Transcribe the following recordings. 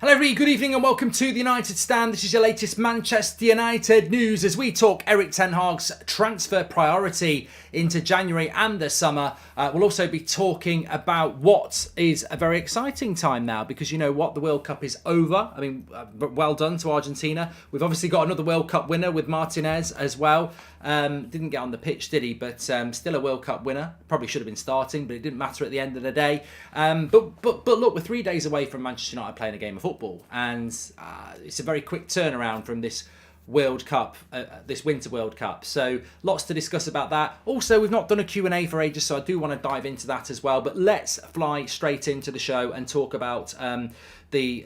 Hello everybody, good evening and welcome to the United Stand. This is your latest Manchester United news as we talk Erik ten Hag's transfer priority into January and the summer. We'll also be talking about what is a very exciting time now because you know what, the World Cup is over. I mean, well done to Argentina. We've obviously got another World Cup winner with Martinez as well. Didn't get on the pitch, did he? But still a World Cup winner. Probably should have been starting, but it didn't matter at the end of the day. But look, we're 3 days away from Manchester United playing a game of football, and it's a very quick turnaround from this World Cup, this Winter World Cup. So lots to discuss about that. Also, we've not done a Q&A for ages, so I do want to dive into that as well. But let's fly straight into the show and talk about the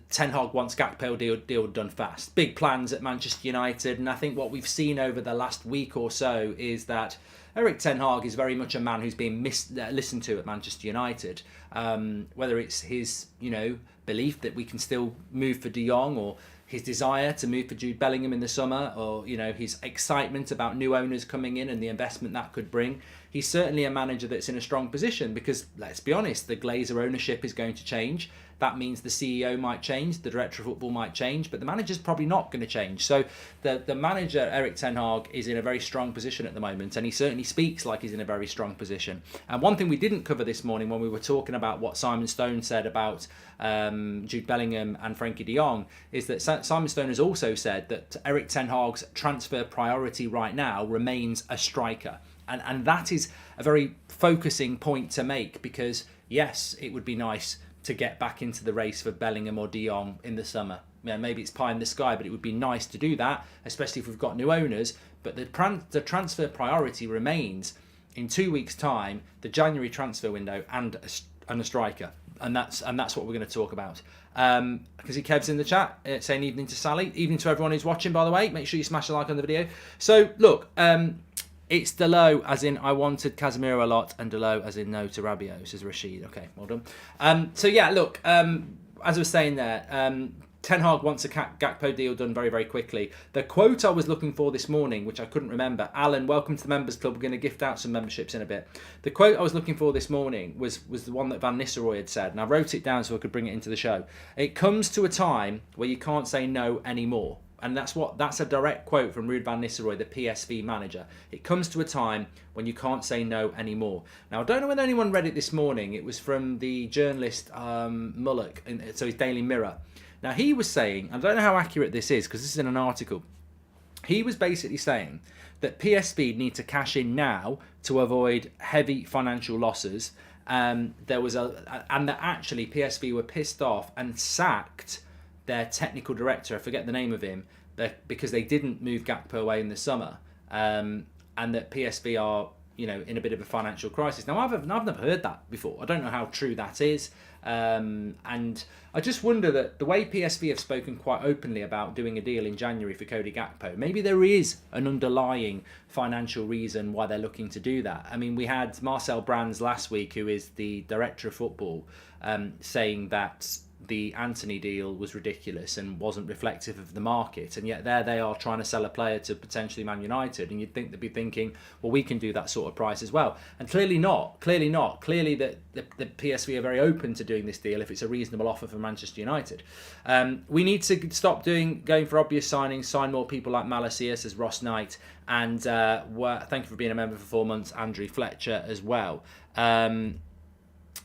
Ten Hag wants Gakpo deal done fast. Big plans at Manchester United, and I think what we've seen over the last week or so is that Erik ten Hag is very much a man who's being listened to at Manchester United. Whether it's his, belief that we can still move for De Jong, or his desire to move for Jude Bellingham in the summer, or his excitement about new owners coming in and the investment that could bring. He's certainly a manager that's in a strong position because, let's be honest, the Glazer ownership is going to change. That means the CEO might change, the director of football might change, but the manager's probably not going to change. So the manager, Erik ten Hag, is in a very strong position at the moment, and he certainly speaks like he's in a very strong position. And one thing we didn't cover this morning when we were talking about what Simon Stone said about Jude Bellingham and Frenkie de Jong is that Simon Stone has also said that Erik ten Hag's transfer priority right now remains a striker. And that is a very focusing point to make because, yes, it would be nice to get back into the race for Bellingham or De Jong in the summer. Maybe it's pie in the sky, but it would be nice to do that, especially if we've got new owners. But the transfer priority remains, in 2 weeks' time, the January transfer window and a striker. And that's what we're going to talk about. Because Kev's in the chat saying evening to Sally. Evening to everyone who's watching, by the way. Make sure you smash a like on the video. So, look, it's Delo as in I wanted Casemiro a lot, and Delo as in no to Rabiot, says Rashid. Okay, well done. So yeah, look, as I was saying there, Ten Hag wants a Gakpo deal done very, very quickly. The quote I was looking for this morning, which I couldn't remember, Alan, welcome to the Members Club. We're going to gift out some memberships in a bit. The quote I was looking for this morning was the one that Van Nistelrooy had said, and I wrote it down so I could bring it into the show. It comes to a time where you can't say no anymore. And that's a direct quote from Ruud van Nistelrooy, the PSV manager. It comes to a time when you can't say no anymore. Now, I don't know whether anyone read it this morning. It was from the journalist Mullock, so his Daily Mirror. Now, he was saying, I don't know how accurate this is because this is in an article. He was basically saying that PSV need to cash in now to avoid heavy financial losses. And that actually PSV were pissed off and sacked their technical director, I forget the name of him, because they didn't move Gakpo away in the summer, and that PSV are, in a bit of a financial crisis. Now, I've never heard that before. I don't know how true that is, and I just wonder that the way PSV have spoken quite openly about doing a deal in January for Cody Gakpo, maybe there is an underlying financial reason why they're looking to do that. I mean, we had Marcel Brands last week, who is the director of football, saying that the Anthony deal was ridiculous and wasn't reflective of the market, and yet there they are trying to sell a player to potentially Man United, and you'd think they'd be thinking, well, we can do that sort of price as well. And clearly not. Clearly that the PSV are very open to doing this deal if it's a reasonable offer for Manchester United. We need to stop going for obvious signings, sign more people like Malacia, says Ross Knight, and thank you for being a member for 4 months, Andrew Fletcher as well.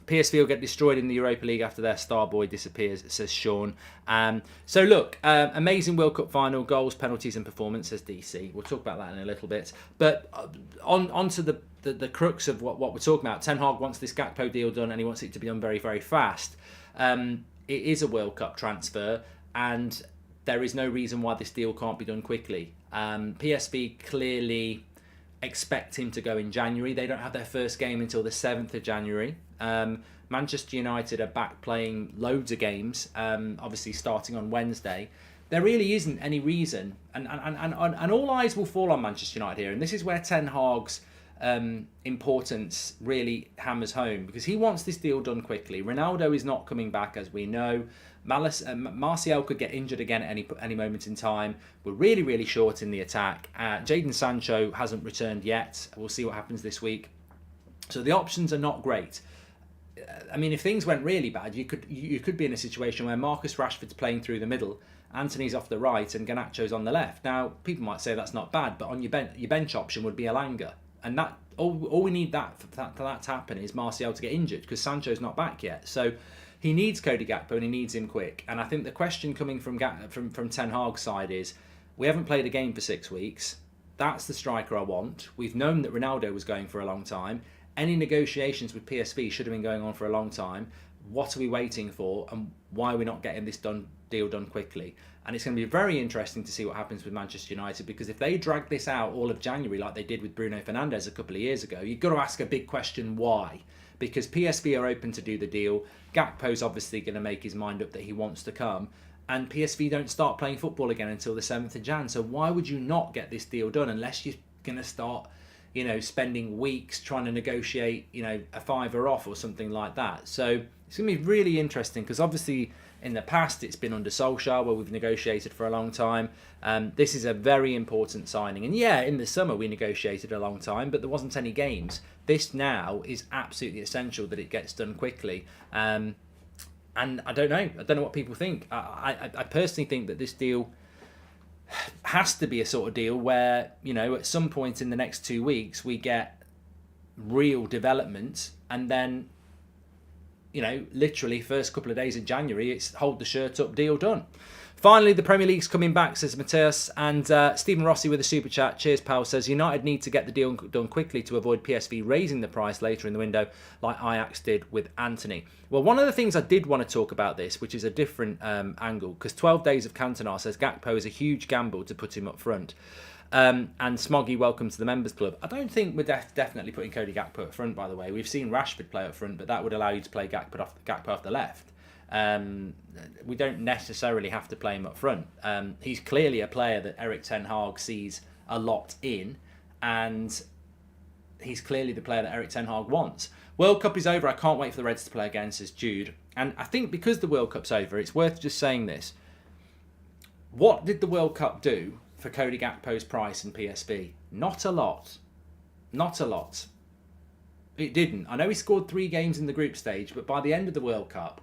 PSV will get destroyed in the Europa League after their star boy disappears, says Sean. So look, amazing World Cup final, goals, penalties and performance, says DC. We'll talk about that in a little bit. But on to the crux of what we're talking about. Ten Hag wants this Gakpo deal done and he wants it to be done very, very fast. It is a World Cup transfer and there is no reason why this deal can't be done quickly. PSV clearly expect him to go in January. They don't have their first game until the 7th of January. Manchester United are back playing loads of games, obviously starting on Wednesday. There really isn't any reason, and all eyes will fall on Manchester United here, and this is where Ten Hag's importance really hammers home, because he wants this deal done quickly. Ronaldo is not coming back, as we know. Martial could get injured again at any moment in time. We're really, really short in the attack. Jadon Sancho hasn't returned yet. We'll see what happens this week. So the options are not great. I mean, if things went really bad, you could be in a situation where Marcus Rashford's playing through the middle, Anthony's off the right, and Garnacho's on the left. Now, people might say that's not bad, but on your bench option would be Elanga, and that all we need for that to happen is Martial to get injured, because Sancho's not back yet. So he needs Cody Gakpo, and he needs him quick. And I think the question coming from Ten Hag's side is, we haven't played a game for 6 weeks. That's the striker I want. We've known that Ronaldo was going for a long time. Any negotiations with PSV should have been going on for a long time. What are we waiting for, and why are we not getting this deal done quickly? And it's going to be very interesting to see what happens with Manchester United, because if they drag this out all of January like they did with Bruno Fernandes a couple of years ago, you've got to ask a big question, why? Because PSV are open to do the deal. Gakpo's obviously going to make his mind up that he wants to come. And PSV don't start playing football again until the 7th of Jan. So why would you not get this deal done unless you're going to start, spending weeks trying to negotiate, a fiver off or something like that. So it's going to be really interesting, because obviously in the past it's been under Solskjaer where we've negotiated for a long time. This is a very important signing. And yeah, in the summer we negotiated a long time, but there wasn't any games. This now is absolutely essential that it gets done quickly. And I don't know what people think. I personally think that this deal has to be a sort of deal where, at some point in the next 2 weeks, we get real development, and then, literally first couple of days of January, it's hold the shirt up, deal done. Finally, the Premier League's coming back, says Mateus. And Stephen Rossi with a super chat. Cheers, pal. Says United need to get the deal done quickly to avoid PSV raising the price later in the window, like Ajax did with Anthony. Well, one of the things I did want to talk about this, which is a different angle, because 12 Days of Cantona says Gakpo is a huge gamble to put him up front. And Smoggy, welcome to the members club. I don't think we're definitely putting Cody Gakpo up front, by the way. We've seen Rashford play up front, but that would allow you to play Gakpo off the left. We don't necessarily have to play him up front. He's clearly a player that Erik Ten Hag sees a lot in, and he's clearly the player that Erik Ten Hag wants. World Cup is over. I can't wait for the Reds to play again, says Jude. And I think because the World Cup's over, it's worth just saying this. What did the World Cup do for Cody Gakpo's price in PSV? Not a lot. Not a lot. It didn't. I know he scored 3 games in the group stage, but by the end of the World Cup,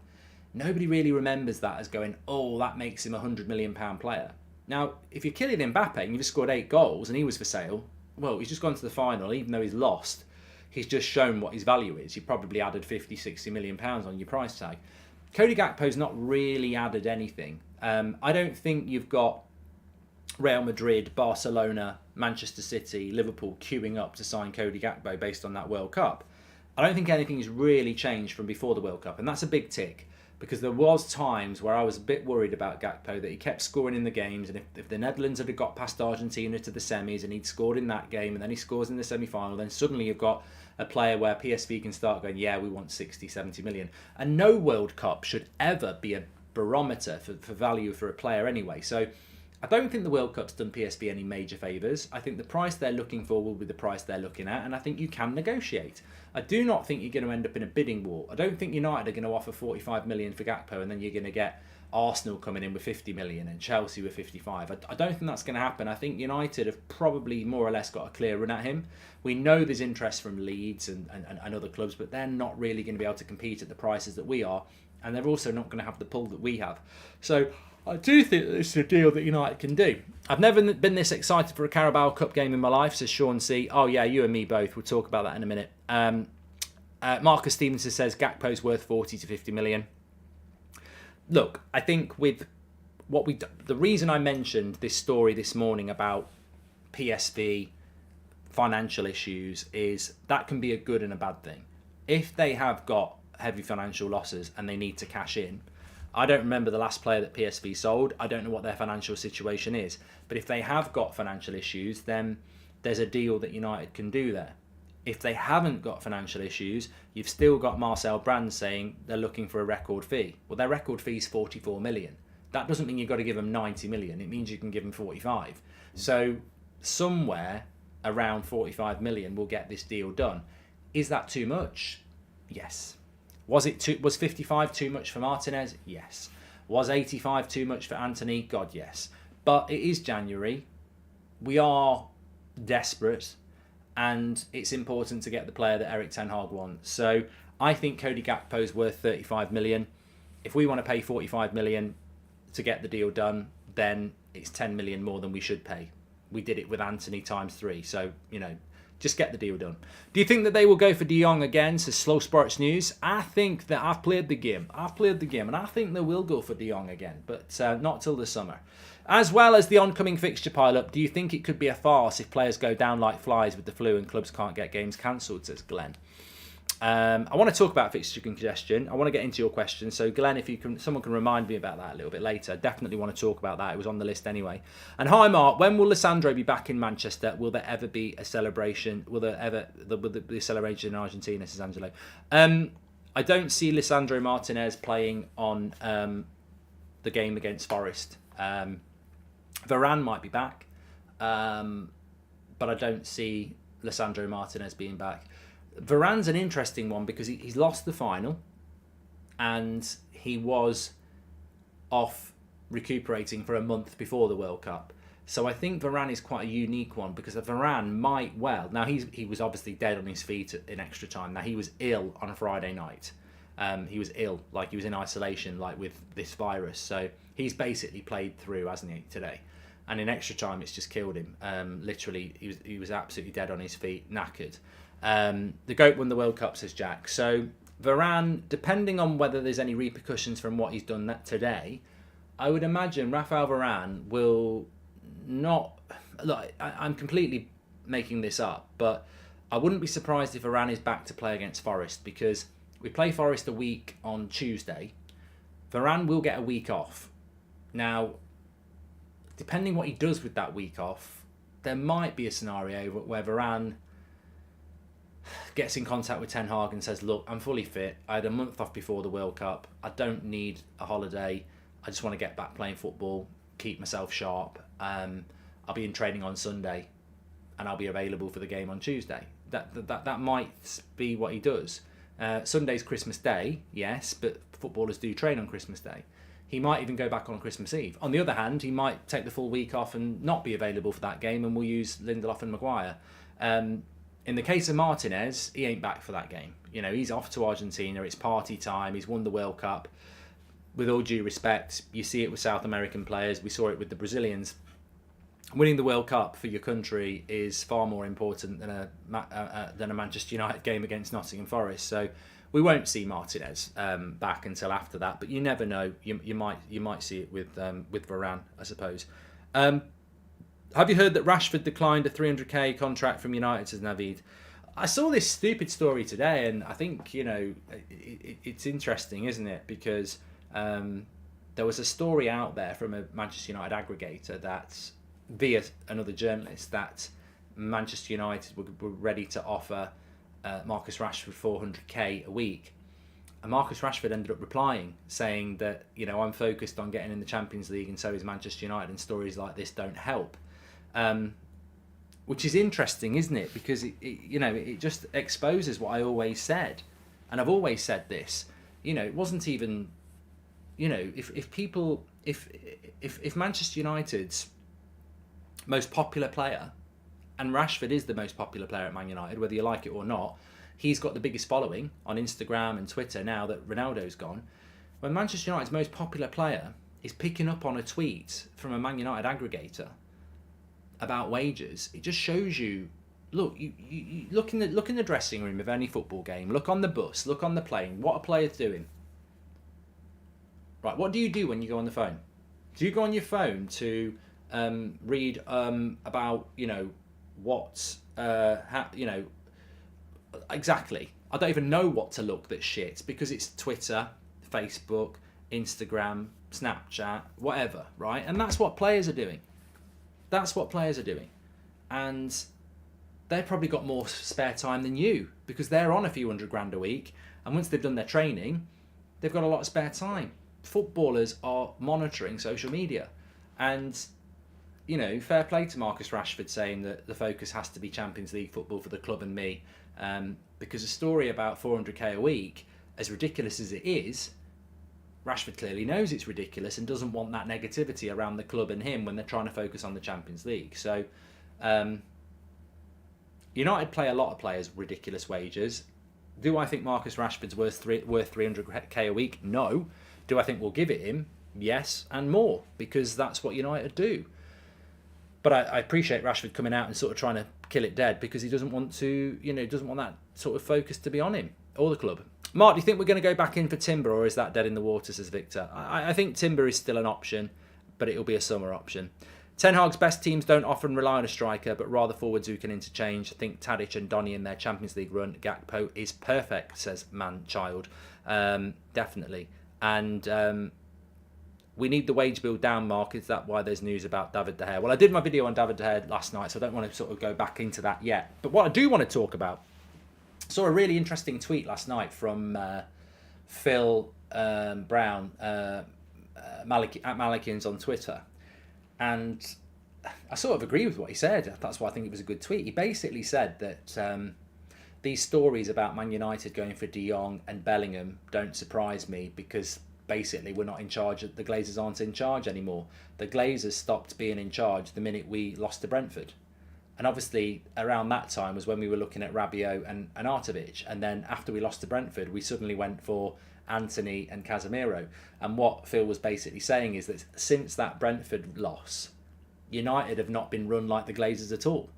nobody really remembers that as going, oh, that makes him a £100 million player. Now, if you're Kylian Mbappe and you've just scored 8 goals and he was for sale, well, he's just gone to the final. Even though he's lost, he's just shown what his value is. You probably added 50, 60 million pounds on your price tag. Cody Gakpo's not really added anything. I don't think you've got Real Madrid, Barcelona, Manchester City, Liverpool queuing up to sign Cody Gakpo based on that World Cup. I don't think anything's really changed from before the World Cup, and that's a big tick. Because there was times where I was a bit worried about Gakpo, that he kept scoring in the games, and if the Netherlands had got past Argentina to the semis and he'd scored in that game and then he scores in the semi-final, then suddenly you've got a player where PSV can start going, yeah, we want 60, 70 million. And no World Cup should ever be a barometer for value for a player anyway. So I don't think the World Cup's done PSV any major favours. I think the price they're looking for will be the price they're looking at, and I think you can negotiate. I do not think you're going to end up in a bidding war. I don't think United are going to offer 45 million for Gakpo and then you're going to get Arsenal coming in with 50 million and Chelsea with 55. I don't think that's going to happen. I think United have probably more or less got a clear run at him. We know there's interest from Leeds and other clubs, but they're not really going to be able to compete at the prices that we are, and they're also not going to have the pull that we have. So I do think that this is a deal that United can do. I've never been this excited for a Carabao Cup game in my life, says Sean C. Oh yeah, you and me both. We'll talk about that in a minute. Marcus Stevenson says Gakpo's worth 40 to 50 million. Look, I think with what the reason I mentioned this story this morning about PSV financial issues is that can be a good and a bad thing. If they have got heavy financial losses and they need to cash in, I don't remember the last player that PSV sold. I don't know what their financial situation is. But if they have got financial issues, then there's a deal that United can do there. If they haven't got financial issues, you've still got Marcel Brands saying they're looking for a record fee. Well, their record fee is 44 million. That doesn't mean you've got to give them 90 million. It means you can give them 45. So somewhere around 45 million will get this deal done. Is that too much? Yes. Was 55 too much for Martinez? Yes. Was 85 too much for Anthony? God, yes. But it is January. We are desperate. And it's important to get the player that Erik Ten Hag wants. So I think Cody Gakpo is worth 35 million. If we want to pay 45 million to get the deal done, then it's 10 million more than we should pay. We did it with Anthony times 3, so just get the deal done. Do you think that they will go for De Jong again? Says Slow Sports News. I think that I've played the game, and I think they will go for De Jong again, but not till the summer. As well as the oncoming fixture pile-up, do you think it could be a farce if players go down like flies with the flu and clubs can't get games cancelled, says Glenn. I want to talk about fixture congestion. I want to get into your question. So, Glenn, if someone can remind me about that a little bit later. Definitely want to talk about that. It was on the list anyway. And hi, Mark. When will Lissandro be back in Manchester? Will there ever be a celebration? Will there be a celebration in Argentina? Says Angelo. I don't see Lisandro Martinez playing on the game against Forest. Varane might be back, but I don't see Lisandro Martinez being back. Varane's an interesting one because he's lost the final and he was off recuperating for a month before the World Cup. So I think Varane is quite a unique one because Varane might well... Now, he was obviously dead on his feet in extra time. Now, he was ill on a Friday night. He was ill, like he was in isolation, like with this virus. So he's basically played through, hasn't he, today? And in extra time, it's just killed him. Literally, he was absolutely dead on his feet, knackered. The GOAT won the World Cup, says Jack. So Varane, depending on whether there's any repercussions from what he's done today, I would imagine Rafael Varane will not... Look, I'm completely making this up, but I wouldn't be surprised if Varane is back to play against Forest because we play Forest a week on Tuesday. Varane will get a week off. Now, depending what he does with that week off, there might be a scenario where Varane gets in contact with Ten Hag and says, look, I'm fully fit. I had a month off before the World Cup. I don't need a holiday. I just want to get back playing football, keep myself sharp. I'll be in training on Sunday and I'll be available for the game on Tuesday. That might be what he does. Sunday's Christmas Day, yes, but footballers do train on Christmas Day. He might even go back on Christmas Eve. On the other hand, he might take the full week off and not be available for that game and we'll use Lindelof and Maguire. In the case of Martinez, he ain't back for that game. He's off to Argentina. It's party time. He's won the World Cup. With all due respect, you see it with South American players. We saw it with the Brazilians. Winning the World Cup for your country is far more important than a Manchester United game against Nottingham Forest. So we won't see Martinez back until after that. But you never know. You might see it with Varane, I suppose. Have you heard that Rashford declined a 300k contract from United, says Navid? I saw this stupid story today, and I think, it's interesting, isn't it? Because there was a story out there from a Manchester United aggregator that, via another journalist, that Manchester United were ready to offer Marcus Rashford 400k a week. And Marcus Rashford ended up replying, saying that, I'm focused on getting in the Champions League and so is Manchester United, and stories like this don't help. Which is interesting, isn't it? Because it just exposes what I always said, and I've always said this. It wasn't even, if Manchester United's most popular player, and Rashford is the most popular player at Man United, whether you like it or not, he's got the biggest following on Instagram and Twitter now that Ronaldo's gone. When Manchester United's most popular player is picking up on a tweet from a Man United aggregator about wages, it just shows you. Look, you look in the dressing room of any football game. Look on the bus. Look on the plane. What are players doing? Right. What do you do when you go on the phone? Do you go on your phone to read about what exactly? I don't even know what to look that's shit because it's Twitter, Facebook, Instagram, Snapchat, whatever. Right, and that's what players are doing. That's what players are doing. And they've probably got more spare time than you because they're on a few $100,000 a week. And once they've done their training, they've got a lot of spare time. Footballers are monitoring social media. And, fair play to Marcus Rashford saying that the focus has to be Champions League football for the club and me. Because a story about 400k a week, as ridiculous as it is, Rashford clearly knows it's ridiculous and doesn't want that negativity around the club and him when they're trying to focus on the Champions League. So, United pay a lot of players ridiculous wages. Do I think Marcus Rashford's worth 300k a week? No. Do I think we'll give it him? Yes, and more, because that's what United do. But I appreciate Rashford coming out and sort of trying to kill it dead, because he doesn't want to, doesn't want that sort of focus to be on him or the club. Mark, do you think we're going to go back in for Timber, or is that dead in the water, says Victor? I think Timber is still an option, but it'll be a summer option. Ten Hag's best teams don't often rely on a striker, but rather forwards who can interchange. I think Tadic and Donny in their Champions League run. Gakpo is perfect, says Man-Child. Definitely. And we need the wage bill down, Mark. Is that why there's news about David De Gea? Well, I did my video on David De Gea last night, so I don't want to sort of go back into that yet. But what I do want to talk about, I saw a really interesting tweet last night from Phil Brown, at Malikins on Twitter. And I sort of agree with what he said. That's why I think it was a good tweet. He basically said that these stories about Man United going for De Jong and Bellingham don't surprise me, because basically we're not in charge. The Glazers aren't in charge anymore. The Glazers stopped being in charge the minute we lost to Brentford. And obviously around that time was when we were looking at Rabiot and Arnautovic. And then after we lost to Brentford, we suddenly went for Anthony and Casemiro. And what Phil was basically saying is that since that Brentford loss, United have not been run like the Glazers at all.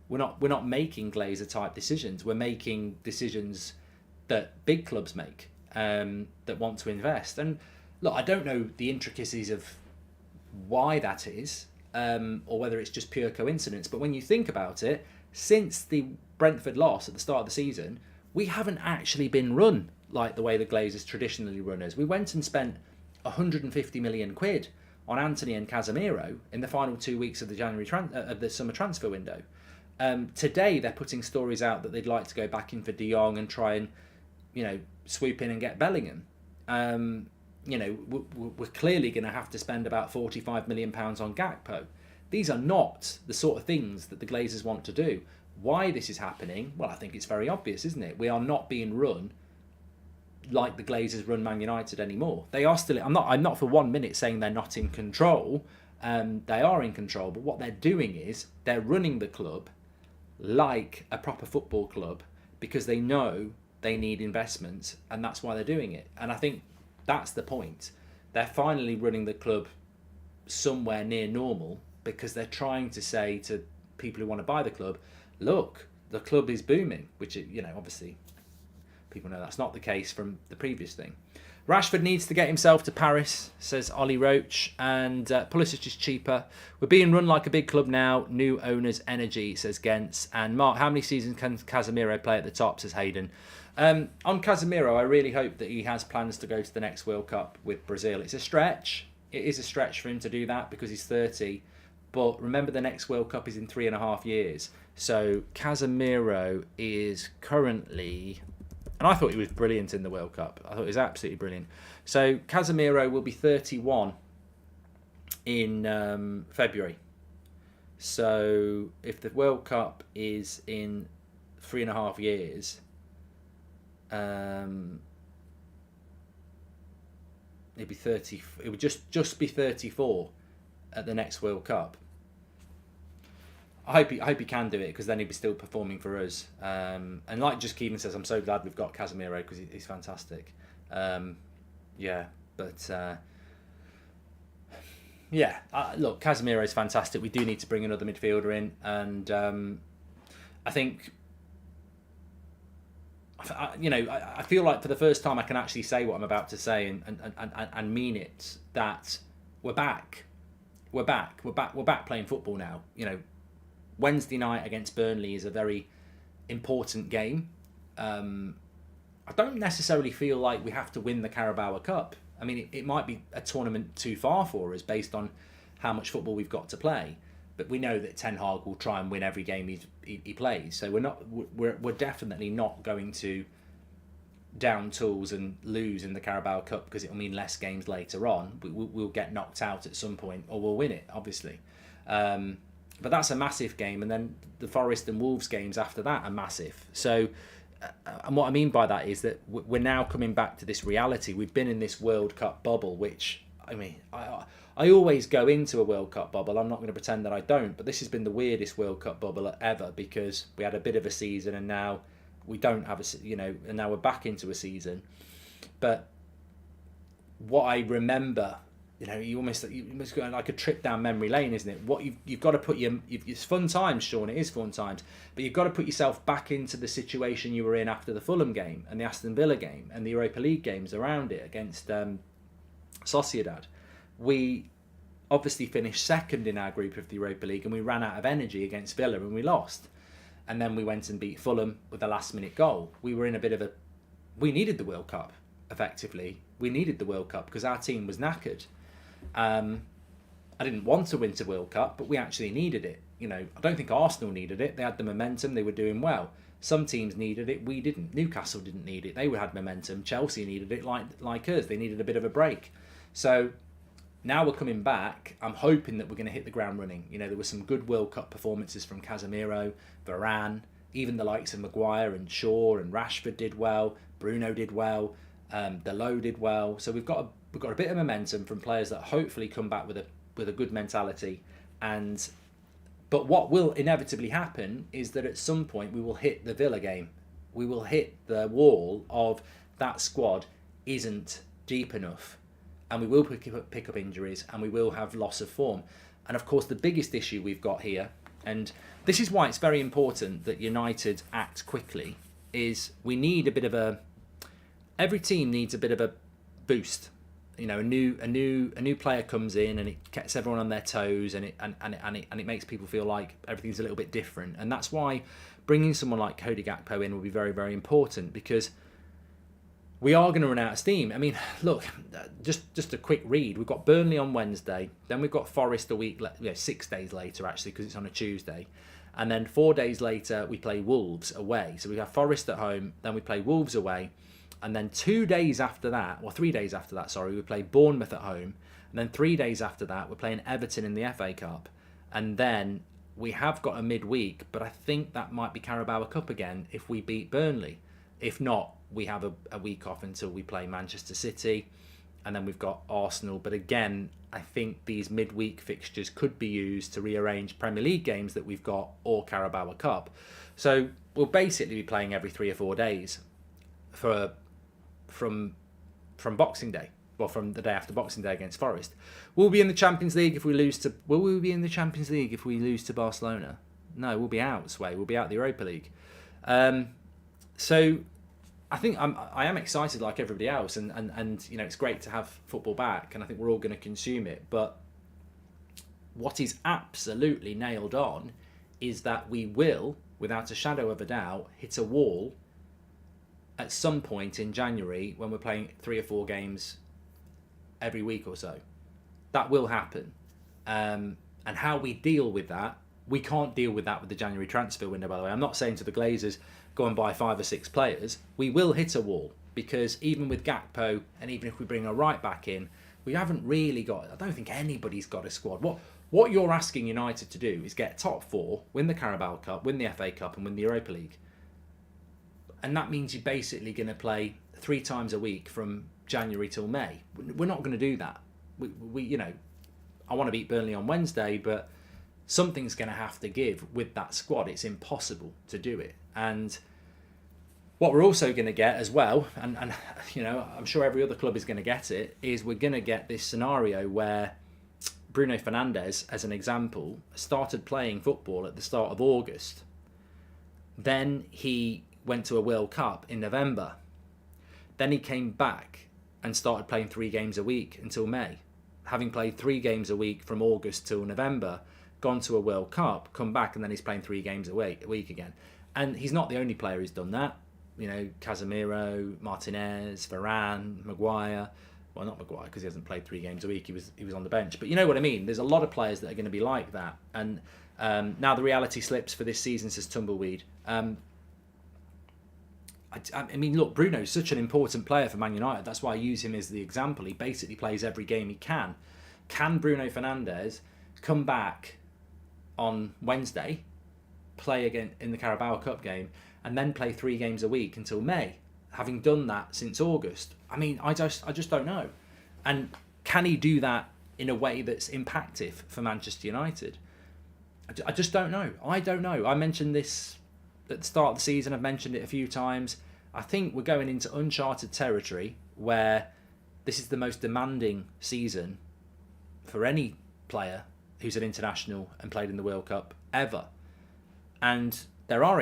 We're not making Glazer type decisions. We're making decisions that big clubs make, that want to invest. And look, I don't know the intricacies of why that is, or whether it's just pure coincidence. But when you think about it, since the Brentford loss at the start of the season, we haven't actually been run like the way the Glazers traditionally run us. We went and spent 150 million quid on Anthony and Casemiro in the final 2 weeks of the summer transfer window. Today they're putting stories out that they'd like to go back in for De Jong and try and, swoop in and get Bellingham. We're clearly going to have to spend about £45 million on Gakpo. These are not the sort of things that the Glazers want to do. Why this is happening? Well, I think it's very obvious, isn't it? We are not being run like the Glazers run Man United anymore. They are still. I'm not for 1 minute saying they're not in control. They are in control, but what they're doing is they're running the club like a proper football club, because they know they need investment, and that's why they're doing it. And I think that's the point. They're finally running the club somewhere near normal, because they're trying to say to people who want to buy the club, look, the club is booming, which, obviously people know that's not the case from the previous thing. Rashford needs to get himself to Paris, says Ollie Roach, and Pulisic is cheaper. We're being run like a big club now. New owners' energy, says Gents. And Mark, how many seasons can Casemiro play at the top, says Hayden. On Casemiro, I really hope that he has plans to go to the next World Cup with Brazil. It's a stretch. It is a stretch for him to do that because he's 30. But remember, the next World Cup is in 3.5 years. So Casemiro is currently... And I thought he was brilliant in the World Cup. I thought he was absolutely brilliant. So Casemiro will be 31 in February. So if the World Cup is in 3.5 years, it'd be 30. It would just be 34 at the next World Cup. I hope he can do it, because then he'd be still performing for us. And like just Keevan says, I'm so glad we've got Casemiro, because he's fantastic. Look, Casemiro is fantastic. We do need to bring another midfielder in, and I think, I feel like for the first time I can actually say what I'm about to say and mean it. That we're back. We're back playing football now. Wednesday night against Burnley is a very important game. I don't necessarily feel like we have to win the Carabao Cup. I mean, it might be a tournament too far for us based on how much football we've got to play. But we know that Ten Hag will try and win every game he plays. So we're definitely not going to down tools and lose in the Carabao Cup, because it'll mean less games later on. We'll get knocked out at some point, or we'll win it, obviously. But that's a massive game, and then the Forest and Wolves games after that are massive. So, and what I mean by that is that we're now coming back to this reality. We've been in this World Cup bubble, which, I mean, I always go into a World Cup bubble. I'm not going to pretend that I don't, but this has been the weirdest World Cup bubble ever, because we had a bit of a season, and now we don't have and now we're back into a season. But what I remember, you almost go like a trip down memory lane, isn't it? What you've got to put it's fun times, Sean. It is fun times, but you've got to put yourself back into the situation you were in after the Fulham game and the Aston Villa game and the Europa League games around it against Sociedad. We obviously finished second in our group of the Europa League, and we ran out of energy against Villa and we lost. And then we went and beat Fulham with a last-minute goal. We were in a bit of we needed the World Cup, effectively. We needed the World Cup because our team was knackered. I didn't want to win the World Cup, but we actually needed it. I don't think Arsenal needed it. They had the momentum. They were doing well. Some teams needed it. We didn't. Newcastle didn't need it. They had momentum. Chelsea needed it like us. They needed a bit of a break. So now we're coming back. I'm hoping that we're going to hit the ground running. There were some good World Cup performances from Casemiro, Varane, even the likes of Maguire and Shaw and Rashford did well. Bruno did well. Dalot did well. So we've got a bit of momentum from players that hopefully come back with a good mentality. But what will inevitably happen is that at some point we will hit the Villa game. We will hit the wall of that squad isn't deep enough. And we will pick up injuries, and we will have loss of form. And of course, the biggest issue we've got here, and this is why it's very important that United act quickly, is we need a bit of every team needs a bit of a boost. A new player comes in and it gets everyone on their toes, and it makes people feel like everything's a little bit different. And that's why bringing someone like Cody Gakpo in will be very, very important, because we are going to run out of steam. I mean, look, just a quick read. We've got Burnley on Wednesday. Then we've got Forest a week, 6 days later, actually, because it's on a Tuesday. And then 4 days later, we play Wolves away. So we have Forest at home. Then we play Wolves away. And then 3 days after that, we play Bournemouth at home. And then 3 days after that, we're playing Everton in the FA Cup. And then we have got a midweek, but I think that might be Carabao Cup again if we beat Burnley. If not, we have a week off until we play Manchester City, and then we've got Arsenal. But again, I think these midweek fixtures could be used to rearrange Premier League games that we've got or Carabao Cup. So we'll basically be playing every 3 or 4 days from Boxing Day. Well, from the day after Boxing Day against Forest. Will we be in the Champions League if we lose to? Will we be in the Champions League if we lose to Barcelona? No, we'll be out. Sway. We'll be out the Europa League. So I think I am excited like everybody else, and it's great to have football back, and I think we're all going to consume it. But what is absolutely nailed on is that we will, without a shadow of a doubt, hit a wall at some point in January when we're playing 3 or 4 games every week or so. That will happen. And how we deal with that, we can't deal with that with the January transfer window, by the way. I'm not saying to the Glazers, go and buy 5 or 6 players. We will hit a wall, because even with Gakpo, and even if we bring a right back in, we haven't really got, I don't think anybody's got a squad. What you're asking United to do is get top 4, win the Carabao Cup, win the FA Cup, and win the Europa League. And that means you're basically going to play 3 times a week from January till May. We're not going to do that. We I want to beat Burnley on Wednesday, but something's going to have to give with that squad. It's impossible to do it. And what we're also going to get as well, and I'm sure every other club is going to get it, is we're going to get this scenario where Bruno Fernandes, as an example, started playing football at the start of August. Then he went to a World Cup in November. Then he came back and started playing 3 games a week until May. Having played 3 games a week from August till November, gone to a World Cup, come back, and then he's playing 3 games a week again. And he's not the only player who's done that. Casemiro, Martinez, Varane, Maguire. Well, not Maguire, because he hasn't played 3 games a week. He was on the bench. But you know what I mean? There's a lot of players that are going to be like that. And now the reality slips for this season, says Tumbleweed. I mean, look, Bruno's such an important player for Man United. That's why I use him as the example. He basically plays every game he can. Can Bruno Fernandes come back on Wednesday, play again in the Carabao Cup game, and then play 3 games a week until May, having done that since August? I mean, I just don't know. And can he do that in a way that's impactful for Manchester United? I just don't know. I don't know. I mentioned this at the start of the seaon, I've mentioned it a few times. I think we're going into uncharted territory where this is the most demanding season for any player who's an international and played in the World Cup ever. And there are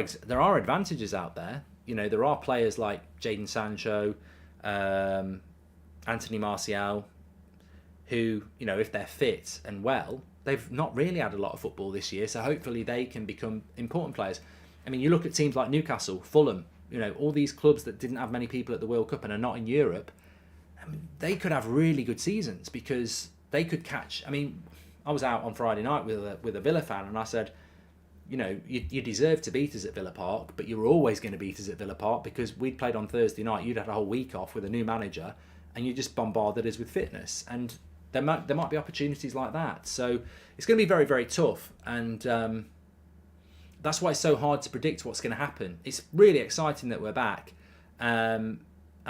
advantages out there. You know, there are players like Jadon Sancho, Anthony Martial, who, you know, if they're fit and well, they've not really had a lot of football this year. So hopefully they can become important players. I mean, you look at teams like Newcastle, Fulham, you know, all these clubs that didn't have many people at the World Cup and are not in Europe. I mean, they could have really good seasons because they could catch. I mean, I was out on Friday night with a Villa fan, and I said, you know, you deserve to beat us at Villa Park, but you were always going to beat us at Villa Park because we'd played on Thursday night. You'd had a whole week off with a new manager, and you just bombarded us with fitness. And there might be opportunities like that. So it's going to be very, very tough, and that's why it's so hard to predict what's going to happen. It's really exciting that we're back, and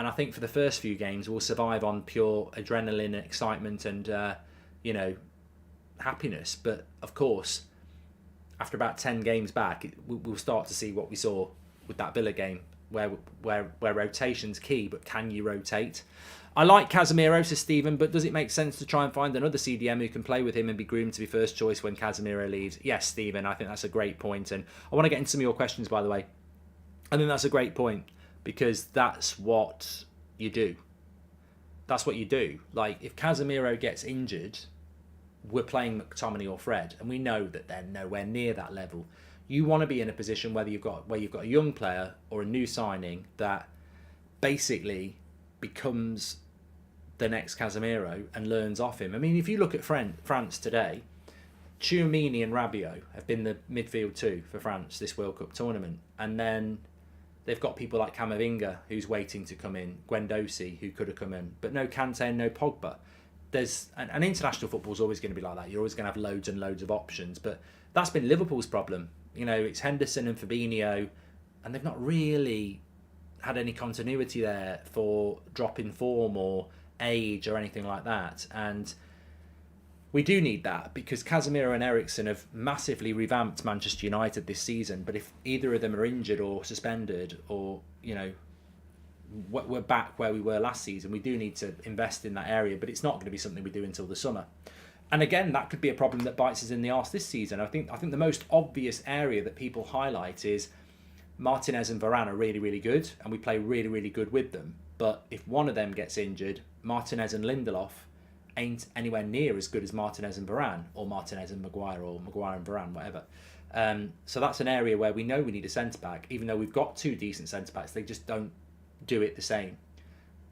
I think for the first few games we'll survive on pure adrenaline, excitement, and you know, happiness. But of course, after about 10 games back, we'll start to see what we saw with that Villa game, where rotation's key, but can you rotate? I like Casemiro, says Stephen, but does it make sense to try and find another CDM who can play with him and be groomed to be first choice when Casemiro leaves? Yes, Stephen, I think that's a great point. And I want to get into some of your questions, by the way. I think that's a great point because that's what you do. That's what you do. Like, if Casemiro gets injured, we're playing McTominay or Fred, and we know that they're nowhere near that level. You want to be in a position where you've got a young player or a new signing that basically becomes the next Casemiro and learns off him. I mean, if you look at France today, Tchouaméni and Rabiot have been the midfield two for France this World Cup tournament, and then they've got people like Camavinga who's waiting to come in, Guendouzi who could have come in, but no Kante and no Pogba. There's an international football is always going to be like that. You're always going to have loads and loads of options, but that's been Liverpool's problem. You know, it's Henderson and Fabinho, and they've not really had any continuity there for drop in form or age or anything like that. And we do need that because Casemiro and Eriksen have massively revamped Manchester United this season. But if either of them are injured or suspended, or, you know, we're back where we were last season, we do need to invest in that area, but it's not going to be something we do until the summer. And again, that could be a problem that bites us in the arse this season. I think the most obvious area that people highlight is Martinez and Varane are really, really good, and we play really, really good with them. But if one of them gets injured, Martinez and Lindelof ain't anywhere near as good as Martinez and Varane, or Martinez and Maguire, or Maguire and Varane, whatever. So that's an area where we know we need a centre-back. Even though we've got two decent centre-backs, they just don't do it the same.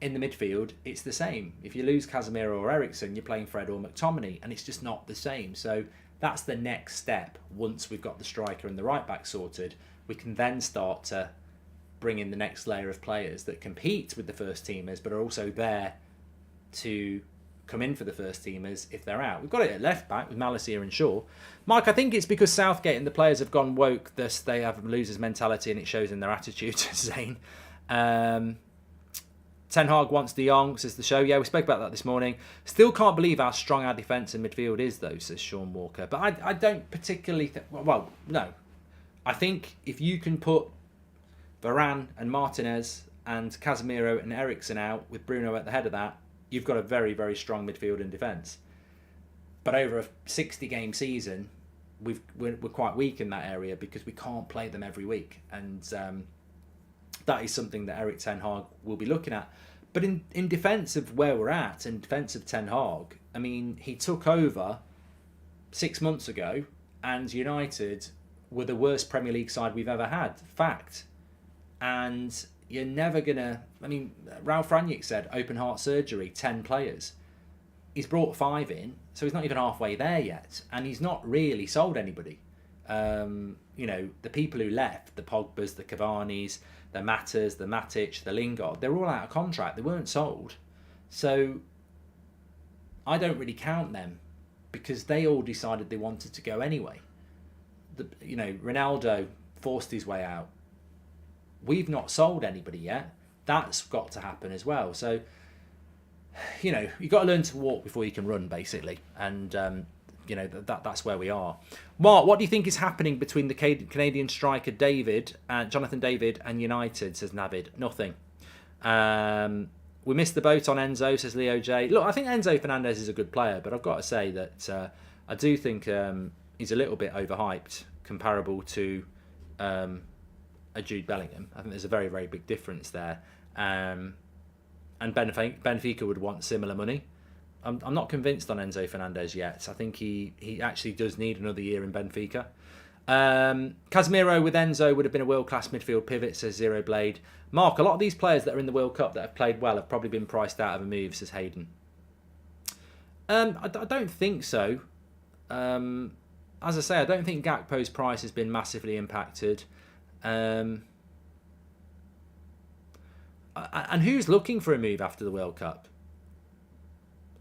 In the midfield, it's the same. If you lose Casemiro or Eriksen, you're playing Fred or McTominay, and it's just not the same. So that's the next step. Once we've got the striker and the right-back sorted, we can then start to bring in the next layer of players that compete with the first teamers, but are also there to come in for the first teamers if they're out. We've got it at left back with Malacia and Shaw. Mike, I think it's because Southgate and the players have gone woke, thus they have a loser's mentality, and it shows in their attitude, Zane. Ten Hag wants De Jong, says the show. Yeah, we spoke about that this morning. Still can't believe how strong our defence and midfield is, though, says Sean Walker. But I don't particularly think... Well, no. I think if you can put Varane and Martinez and Casemiro and Eriksen out with Bruno at the head of that, you've got a very, very strong midfield and defence. But over a 60-game season, we're quite weak in that area because we can't play them every week. And that is something that Erik Ten Hag will be looking at. But in defence of where we're at, in defence of Ten Hag, I mean, he took over 6 months ago and United were the worst Premier League side we've ever had. Fact. And you're never going to... I mean, Ralph Rangnick said open heart surgery, 10 players. He's brought 5 in, so he's not even halfway there yet. And he's not really sold anybody. You know, the people who left, the Pogbas, the Cavani's, the Matters, the Matic, the Lingard, they're all out of contract. They weren't sold. So I don't really count them because they all decided they wanted to go anyway. You know, Ronaldo forced his way out. We've not sold anybody yet. That's got to happen as well. So, you know, you've got to learn to walk before you can run, basically. And that's where we are. Mark, what do you think is happening between the Canadian striker Jonathan David and United, says Navid? Nothing. We missed the boat on Enzo, says Leo J. Look, I think Enzo Fernandez is a good player, but I've got to say that I do think he's a little bit overhyped comparable to a Jude Bellingham. I think there's a very, very big difference there. And Benfica would want similar money. I'm not convinced on Enzo Fernandez yet. I think he actually does need another year in Benfica. Casemiro with Enzo would have been a world-class midfield pivot, says Zero Blade. Mark, a lot of these players that are in the World Cup that have played well have probably been priced out of a move, says Hayden. I don't think so. As I say, I don't think Gakpo's price has been massively impacted. And who's looking for a move after the World Cup?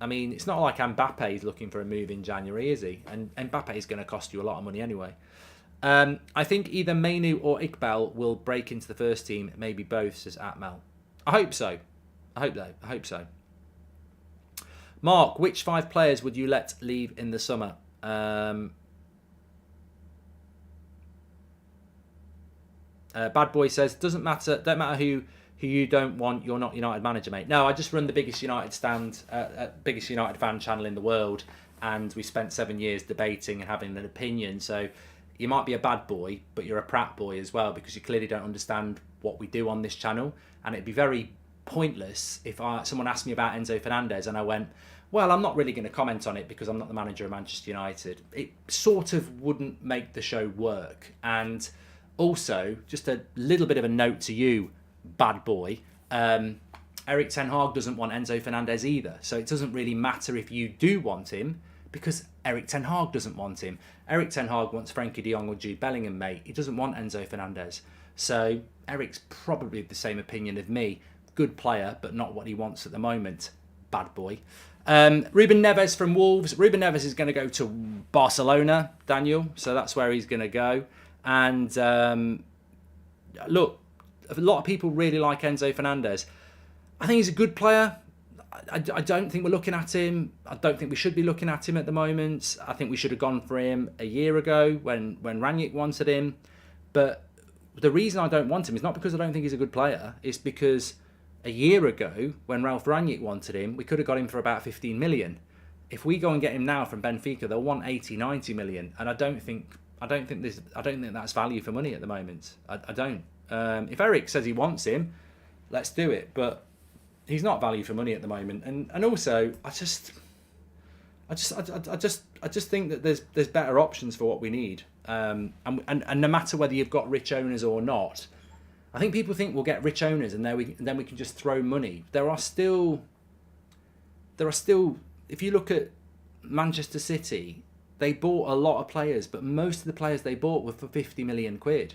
I mean, it's not like Mbappe's looking for a move in January, is he? And Mbappe's going to cost you a lot of money anyway. I think either Mainu or Iqbal will break into the first team, maybe both, says Atmel. I hope so. I hope so. Mark, which 5 players would you let leave in the summer? Bad Boy says, don't matter who you don't want, you're not United manager, mate. No, I just run the biggest United fan channel in the world, and we spent 7 years debating and having an opinion. So you might be a bad boy, but you're a prat boy as well, because you clearly don't understand what we do on this channel. And it'd be very pointless if someone asked me about Enzo Fernandez and I went, well, I'm not really going to comment on it because I'm not the manager of Manchester United. It sort of wouldn't make the show work. And also, just a little bit of a note to you, bad boy, Erik ten Hag doesn't want Enzo Fernandez either. So it doesn't really matter if you do want him, because Erik ten Hag doesn't want him. Erik ten Hag wants Frenkie de Jong or Jude Bellingham, mate. He doesn't want Enzo Fernandez. So Eric's probably the same opinion of me. Good player, but not what he wants at the moment. Bad boy. Ruben Neves from Wolves. Ruben Neves is going to go to Barcelona, Daniel. So that's where he's going to go. And look, a lot of people really like Enzo Fernandez. I think he's a good player. I don't think we're looking at him. I don't think we should be looking at him at the moment. I think we should have gone for him a year ago when Rangnick wanted him. But the reason I don't want him is not because I don't think he's a good player. It's because a year ago, when Ralph Rangnick wanted him, we could have got him for about 15 million. If we go and get him now from Benfica, they'll want 80, 90 million. And I don't think that's value for money at the moment. I don't. If Eric says he wants him, let's do it. But he's not value for money at the moment. And also, I just think that there's better options for what we need. And no matter whether you've got rich owners or not, I think people think we'll get rich owners and then we can just throw money. There are still, if you look at Manchester City, they bought a lot of players, but most of the players they bought were for 50 million quid.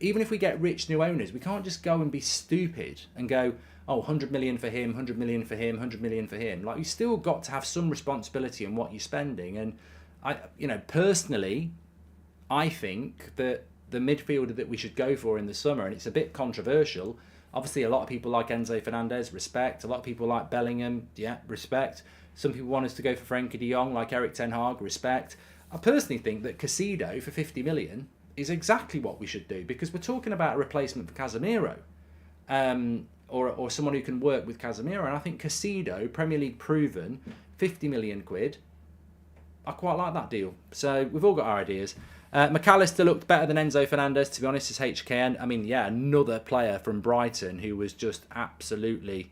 Even if we get rich new owners, we can't just go and be stupid and go, oh, 100 million for him, 100 million for him, 100 million for him. Like, you still got to have some responsibility in what you're spending. And personally, I think that the midfielder that we should go for in the summer, and it's a bit controversial. Obviously, a lot of people like Enzo Fernandez, respect. A lot of people like Bellingham, yeah, respect. Some people want us to go for Frenkie de Jong, like Erik ten Hag, respect. I personally think that Casido for 50 million is exactly what we should do, because we're talking about a replacement for Casemiro, or someone who can work with Casemiro. And I think Casido, Premier League proven, 50 million quid, I quite like that deal. So we've all got our ideas. McAllister looked better than Enzo Fernandez, to be honest, as HKN. I mean, yeah, another player from Brighton who was just absolutely,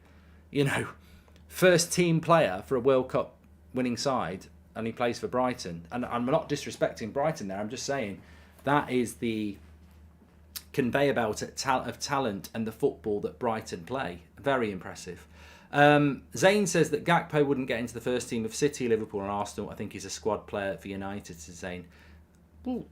first team player for a World Cup winning side, and he plays for Brighton. And I'm not disrespecting Brighton there, I'm just saying that is the conveyor belt of talent and the football that Brighton play. Very impressive. Zane says that Gakpo wouldn't get into the first team of City, Liverpool and Arsenal. I think he's a squad player for United, says Zane. Well,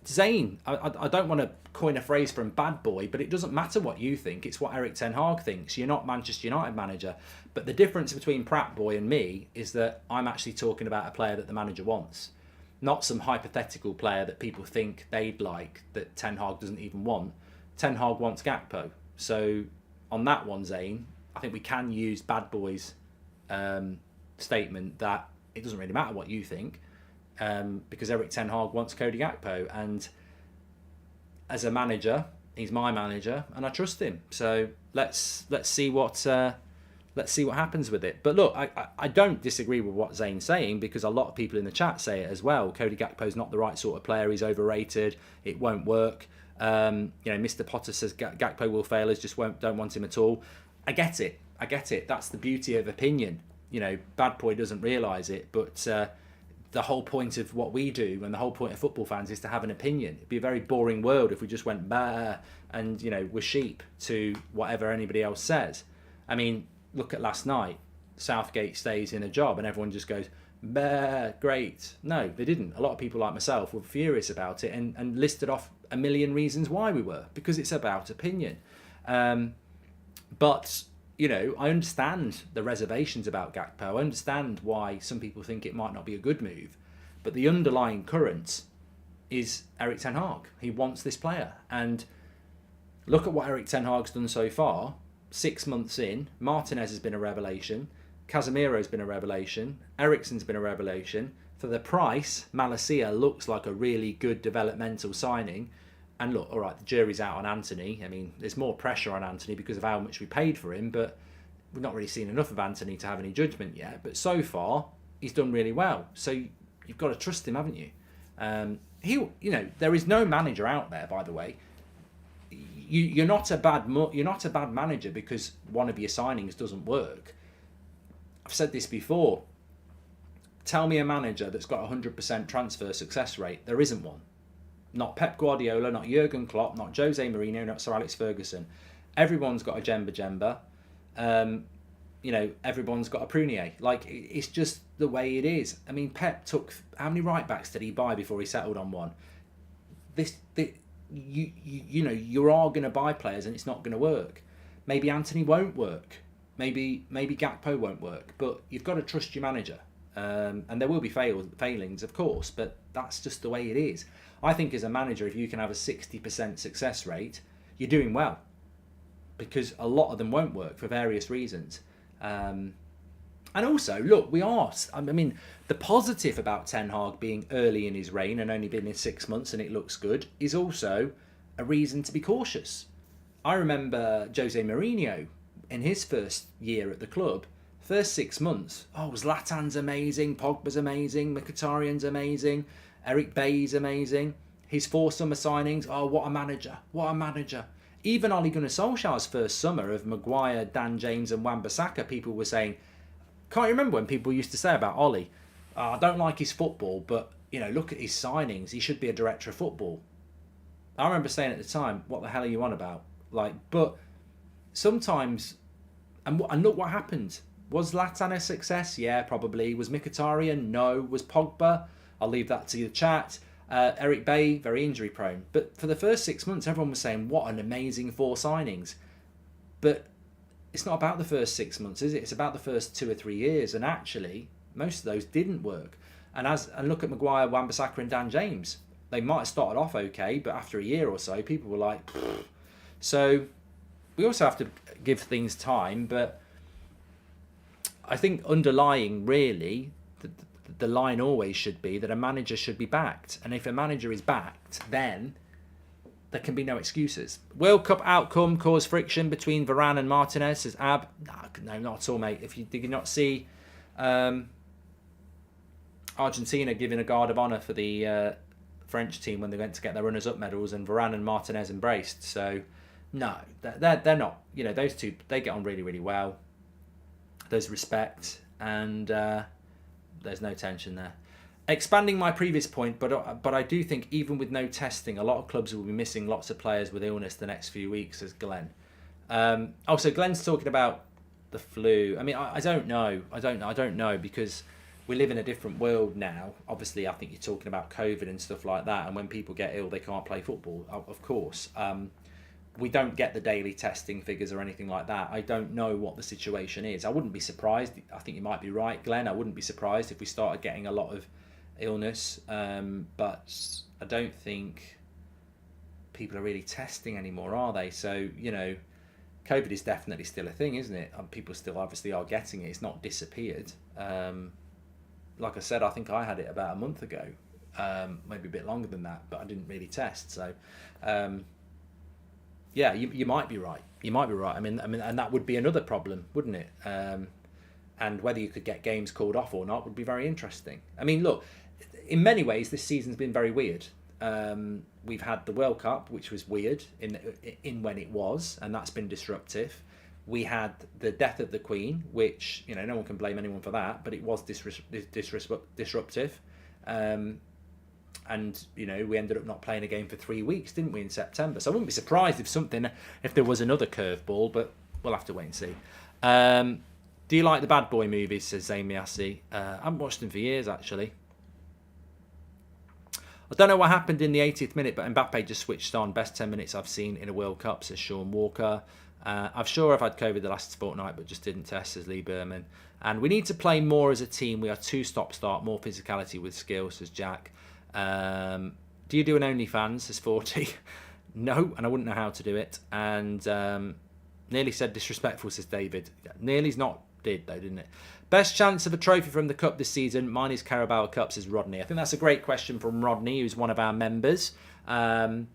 Zane, I don't want to coin a phrase from bad boy, but it doesn't matter what you think. It's what Erik ten Hag thinks. You're not Manchester United manager. But the difference between Pratt Boy and me is that I'm actually talking about a player that the manager wants, not some hypothetical player that people think they'd like that Ten Hag doesn't even want. Ten Hag wants Gakpo. So on that one, Zane, I think we can use bad boy's statement that it doesn't really matter what you think, because Erik ten Hag wants Cody Gakpo, and as a manager, he's my manager, and I trust him. So let's see what happens with it. But look, I don't disagree with what Zane's saying, because a lot of people in the chat say it as well. Cody Gakpo's not the right sort of player. He's overrated. It won't work. Mr. Potter says Gakpo will fail us. Just don't want him at all. I get it. That's the beauty of opinion. Bad boy doesn't realise it, but the whole point of what we do and the whole point of football fans is to have an opinion. It'd be a very boring world if we just went bah and we're sheep to whatever anybody else says. I mean, look at last night. Southgate stays in a job and everyone just goes, bah, great. No, they didn't. A lot of people like myself were furious about it and listed off a million reasons why we were, because it's about opinion. But I understand the reservations about Gakpo. I understand why some people think it might not be a good move. But the underlying current is Erik ten Hag. He wants this player. And look at what Erik ten Hag's done so far. 6 months in, Martinez has been a revelation. Casemiro's been a revelation. Eriksen's been a revelation. For the price, Malacia looks like a really good developmental signing. And look, all right, the jury's out on Anthony. I mean, there's more pressure on Anthony because of how much we paid for him, but we've not really seen enough of Anthony to have any judgment yet. But so far, he's done really well. So you've got to trust him, haven't you? There is no manager out there, by the way. You're not a bad manager because one of your signings doesn't work. I've said this before. Tell me a manager that's got a 100% transfer success rate. There isn't one. Not Pep Guardiola, not Jurgen Klopp, not Jose Mourinho, not Sir Alex Ferguson. Everyone's got a Jemba. Everyone's got a Prunier. Like, it's just the way it is. I mean, Pep took... How many right-backs did he buy before he settled on one? You are going to buy players and it's not going to work. Maybe Anthony won't work. Maybe Gakpo won't work. But you've got to trust your manager. And there will be failings, of course, but that's just the way it is. I think as a manager, if you can have a 60% success rate, you're doing well, because a lot of them won't work for various reasons. And also, look, the positive about Ten Hag being early in his reign and only been in 6 months and it looks good is also a reason to be cautious. I remember Jose Mourinho in his first year at the club. First 6 months, Zlatan's amazing, Pogba's amazing, Mkhitaryan's amazing, Eric Bailly's amazing. His 4 summer signings, what a manager. Even Ole Gunnar Solskjaer's first summer of Maguire, Dan James and Wan-Bissaka, people were saying, can't you remember when people used to say about Ole, I don't like his football, but look at his signings, he should be a director of football. I remember saying at the time, what the hell are you on about? But sometimes, and look what happened. Was Zlatan a success? Yeah, probably. Was Mkhitaryan? No. Was Pogba? I'll leave that to the chat. Eric Bailly, very injury prone. But for the first 6 months, everyone was saying, what an amazing 4 signings. But it's not about the first 6 months, is it? It's about the first 2 or 3 years. And actually, most of those didn't work. And look at Maguire, Wan-Bissaka and Dan James. They might have started off okay, but after a year or so, people were like, pfft. So we also have to give things time, but I think underlying, really, the line always should be that a manager should be backed. And if a manager is backed, then there can be no excuses. World Cup outcome caused friction between Varane and Martinez, says Ab. No, not at all, mate. Did you not see Argentina giving a guard of honour for the French team when they went to get their runners-up medals, and Varane and Martinez embraced? So, no, they're not. Those two, they get on really, really well. There's respect and there's no tension there. Expanding my previous point, but I do think even with no testing, a lot of clubs will be missing lots of players with illness the next few weeks, says Glenn. So Glenn's talking about the flu. I mean, I don't know. I don't know, because we live in a different world now. Obviously, I think you're talking about COVID and stuff like that, and when people get ill, they can't play football, of course. We don't get the daily testing figures or anything like that. I don't know what the situation is. I wouldn't be surprised. I think you might be right, Glenn. I wouldn't be surprised if we started getting a lot of illness. But I don't think people are really testing anymore, are they? So, COVID is definitely still a thing, isn't it? People still obviously are getting it. It's not disappeared. like I said, I think I had it about a month ago, maybe a bit longer than that, but I didn't really test. So, yeah, you might be right. You might be right. I mean, and that would be another problem, wouldn't it? And whether you could get games called off or not would be very interesting. I mean, look, in many ways, this season's been very weird. We've had the World Cup, which was weird in when it was, and that's been disruptive. We had the death of the Queen, which, you know, no one can blame anyone for that, but it was disruptive. And, you know, we ended up not playing a game for 3 weeks, didn't we, in September? So I wouldn't be surprised if there was another curveball, but we'll have to wait and see. Do you like the Bad Boy movies, says Zayn Miassi? I haven't watched them for years, actually. I don't know what happened in the 80th minute, but Mbappe just switched on. Best 10 minutes I've seen in a World Cup, says Sean Walker. I'm sure I've had COVID the last fortnight, but just didn't test, says Lee Berman. And we need to play more as a team. We are too stop-start, more physicality with skill, says Jack. Do you do an OnlyFans, says 40? No, and I wouldn't know how to do it. And nearly said disrespectful, says David. Nearly's not did, though, didn't it? Best chance of a trophy from the Cup this season? Mine is Carabao Cup, says Rodney. I think that's a great question from Rodney, who's one of our members. I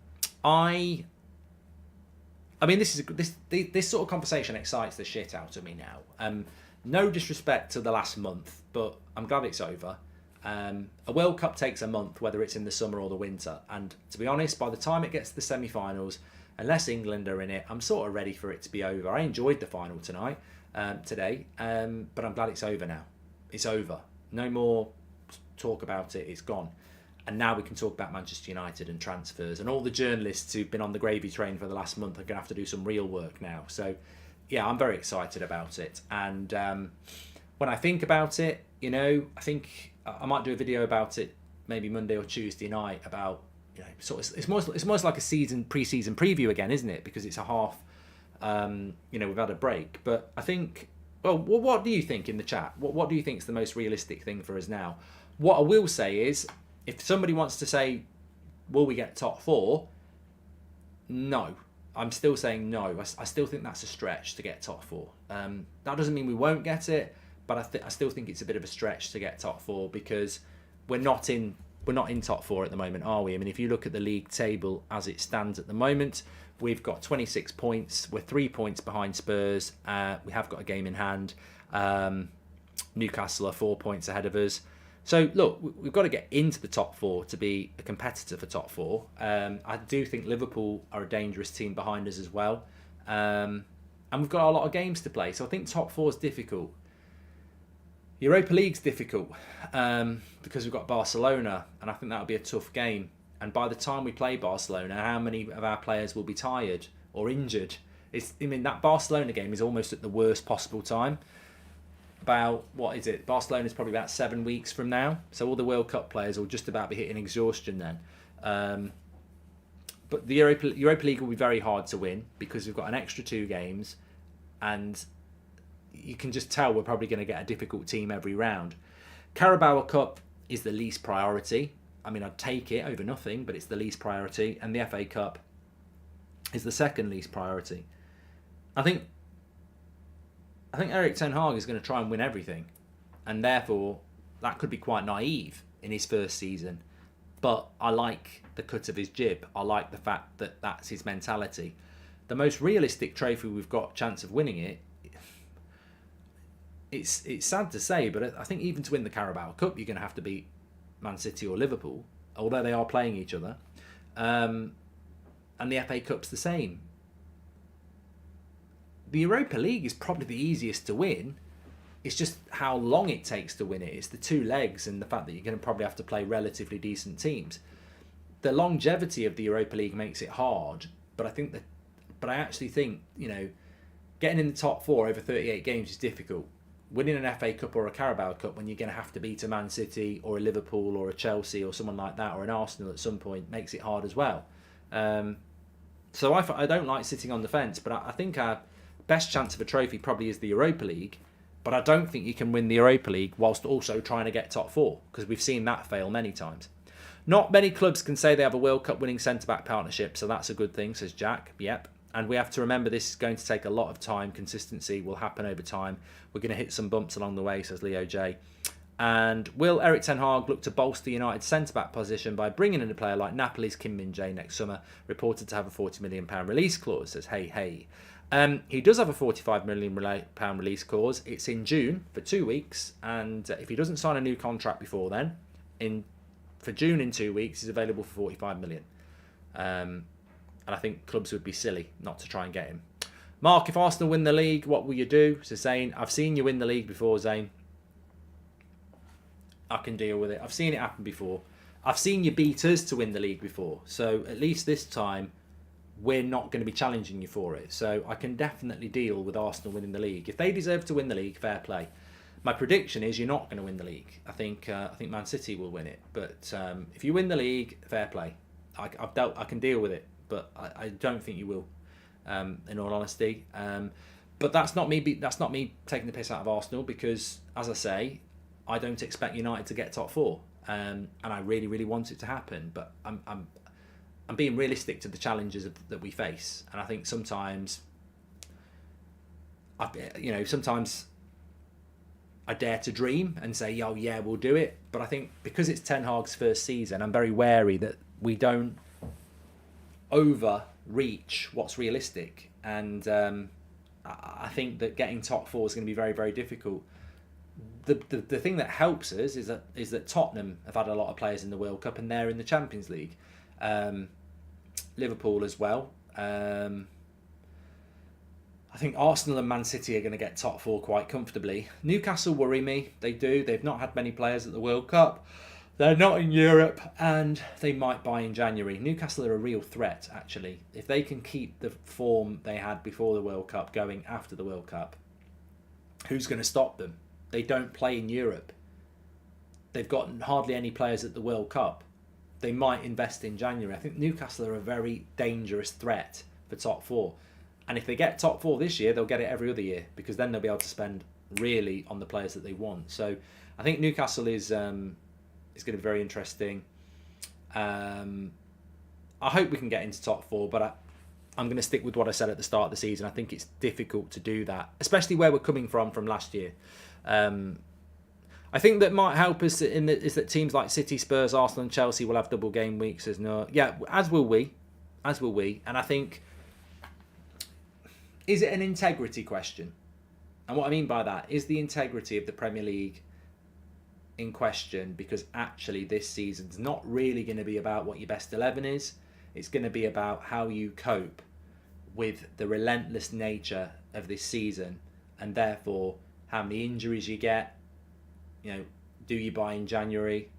mean, this sort of conversation excites the shit out of me now. No disrespect to the last month, but I'm glad it's over. A World Cup takes a month, whether it's in the summer or the winter. And to be honest, by the time it gets to the semi-finals, unless England are in it, I'm sort of ready for it to be over. I enjoyed the final today, but I'm glad it's over now. It's over. No more talk about it. It's gone. And now we can talk about Manchester United and transfers. And all the journalists who've been on the gravy train for the last month are going to have to do some real work now. So, yeah, I'm very excited about it. And when I think about it, you know, I think I might do a video about it maybe Monday or Tuesday night about, you know, sort of, it's more like a pre-season preview again, isn't it? Because it's a half, you know, we've had a break. But I think, well, what do you think in the chat? What do you think is the most realistic thing for us now? What I will say is, if somebody wants to say, will we get top four? No. I'm still saying no. I still think that's a stretch to get top four. That doesn't mean we won't get it, but I still think it's a bit of a stretch to get top four because we're not in top four at the moment, are we? I mean, if you look at the league table as it stands at the moment, we've got 26 points. We're 3 points behind Spurs. We have got a game in hand. Newcastle are 4 points ahead of us. So, look, we've got to get into the top four to be a competitor for top four. I do think Liverpool are a dangerous team behind us as well. And we've got a lot of games to play. So I think top four is difficult. Europa League's difficult because we've got Barcelona. And I think that'll be a tough game. And by the time we play Barcelona, how many of our players will be tired or injured? That Barcelona game is almost at the worst possible time. About, what is it? Barcelona's probably about 7 weeks from now. So all the World Cup players will just about be hitting exhaustion then. But the Europa League will be very hard to win because we've got an extra 2 games. And you can just tell we're probably going to get a difficult team every round. Carabao Cup is the least priority. I mean, I'd take it over nothing, but it's the least priority. And the FA Cup is the second least priority. I think Erik ten Hag is going to try and win everything. And therefore, that could be quite naive in his first season. But I like the cut of his jib. I like the fact that that's his mentality. The most realistic trophy we've got chance of winning it, it's sad to say, but I think even to win the Carabao Cup, you're going to have to beat Man City or Liverpool, although they are playing each other. And the FA Cup's the same. The Europa League is probably the easiest to win. It's just how long it takes to win it. It's the 2 legs and the fact that you're going to probably have to play relatively decent teams. The longevity of the Europa League makes it hard, but I actually think, you know, getting in the top 4 over 38 games is difficult. Winning an FA Cup or a Carabao Cup when you're going to have to beat a Man City or a Liverpool or a Chelsea or someone like that or an Arsenal at some point makes it hard as well. So I don't like sitting on the fence, but I think our best chance of a trophy probably is the Europa League, but I don't think you can win the Europa League whilst also trying to get top 4 because we've seen that fail many times. Not many clubs can say they have a World Cup winning centre-back partnership, so that's a good thing, says Jack. Yep. And we have to remember this is going to take a lot of time. Consistency will happen over time. We're going to hit some bumps along the way, says Leo J. And will Eric Ten Hag look to bolster United's centre-back position by bringing in a player like Napoli's Kim Min-jae next summer, reported to have a £40 million release clause, says Hey. He does have a £45 million release clause. It's in June for 2 weeks, and if he doesn't sign a new contract before then, for June in 2 weeks, he's available for £45 million. And I think clubs would be silly not to try and get him. Mark, if Arsenal win the league, what will you do? So Zane, I've seen you win the league before, Zane. I can deal with it. I've seen it happen before. I've seen you beat us to win the league before. So at least this time, we're not going to be challenging you for it. So I can definitely deal with Arsenal winning the league. If they deserve to win the league, fair play. My prediction is you're not going to win the league. I think Man City will win it. But if you win the league, fair play. I can deal with it, but I don't think you will. In all honesty, but that's not me taking the piss out of Arsenal, because, as I say, I don't expect United to get top four, and I really, really want it to happen. But I'm being realistic to the challenges that we face, and I think sometimes, sometimes I dare to dream and say, oh yeah, we'll do it. But I think because it's Ten Hag's first season, I'm very wary that we don't overreach what's realistic, and I think that getting top four is going to be very, very difficult. The thing that helps us is that Tottenham have had a lot of players in the World Cup and they're in the Champions League. Liverpool as well. I think Arsenal and Man City are going to get top four quite comfortably. Newcastle worry me. They do. They've not had many players at the World Cup. They're not in Europe, and they might buy in January. Newcastle are a real threat, actually. If they can keep the form they had before the World Cup going after the World Cup, who's going to stop them? They don't play in Europe. They've got hardly any players at the World Cup. They might invest in January. I think Newcastle are a very dangerous threat for top four. And if they get top four this year, they'll get it every other year, because then they'll be able to spend really on the players that they want. So I think Newcastle is going to be very interesting. I hope we can get into top four, but I'm going to stick with what I said at the start of the season. I think it's difficult to do that, especially where we're coming from last year. I think that might help us is that teams like City, Spurs, Arsenal and Chelsea will have double game weeks. As will we. And I think, is it an integrity question? And what I mean by that is the integrity of the Premier League in question, because actually this season's not really going to be about what your best 11 is. It's going to be about how you cope with the relentless nature of this season, and therefore how many injuries you get. Do you buy in January?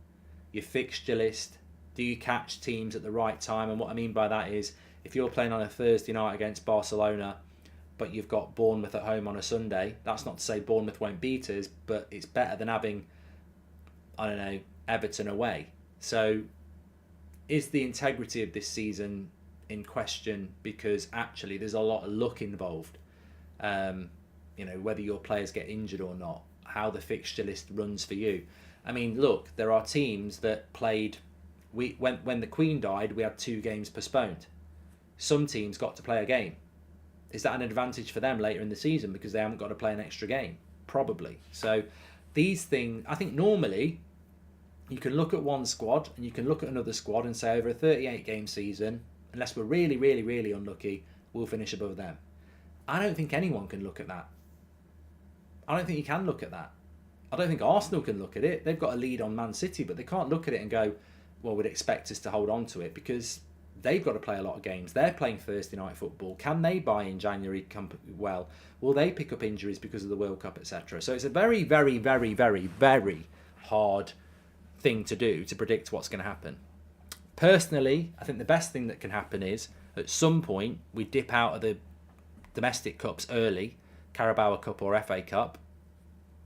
Your fixture list. Do you catch teams at the right time? And what I mean by that is, if you're playing on a Thursday night against Barcelona, but you've got Bournemouth at home on a Sunday, that's not to say Bournemouth won't beat us, but it's better than having, Everton away. So is the integrity of this season in question? Because actually there's a lot of luck involved. Whether your players get injured or not, how the fixture list runs for you. I mean, look, there are teams that played. When the Queen died, we had 2 games postponed. Some teams got to play a game. Is that an advantage for them later in the season because they haven't got to play an extra game? Probably. So these things, I think normally you can look at one squad and you can look at another squad and say over a 38-game season, unless we're really, really, really unlucky, we'll finish above them. I don't think anyone can look at that. I don't think you can look at that. I don't think Arsenal can look at it. They've got a lead on Man City, but they can't look at it and go, well, we'd expect us to hold on to it, because they've got to play a lot of games. They're playing Thursday night football. Can they buy in January? Well, will they pick up injuries because of the World Cup, etc.? So it's a very, very, very, very, very hard thing to do to predict what's going to happen. Personally, I think the best thing that can happen is at some point we dip out of the domestic cups early, Carabao Cup or FA Cup.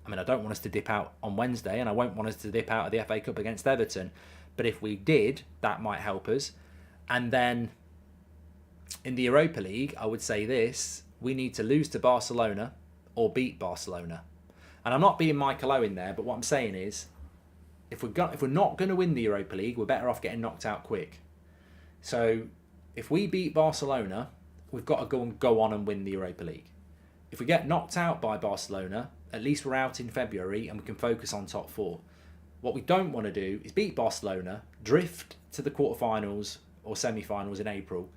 I mean, I don't want us to dip out on Wednesday, and I won't want us to dip out of the FA Cup against Everton. But if we did, that might help us. And then in the Europa League, I would say this: we need to lose to Barcelona or beat Barcelona. And I'm not being Michael Owen there, but what I'm saying is, if we're not going to win the Europa League, we're better off getting knocked out quick. So if we beat Barcelona, we've got to go on and win the Europa League. if we get knocked out by Barcelona, at least we're out in February and we can focus on top 4. What we don't want to do is beat Barcelona, drift to the quarterfinals or semi-finals in April,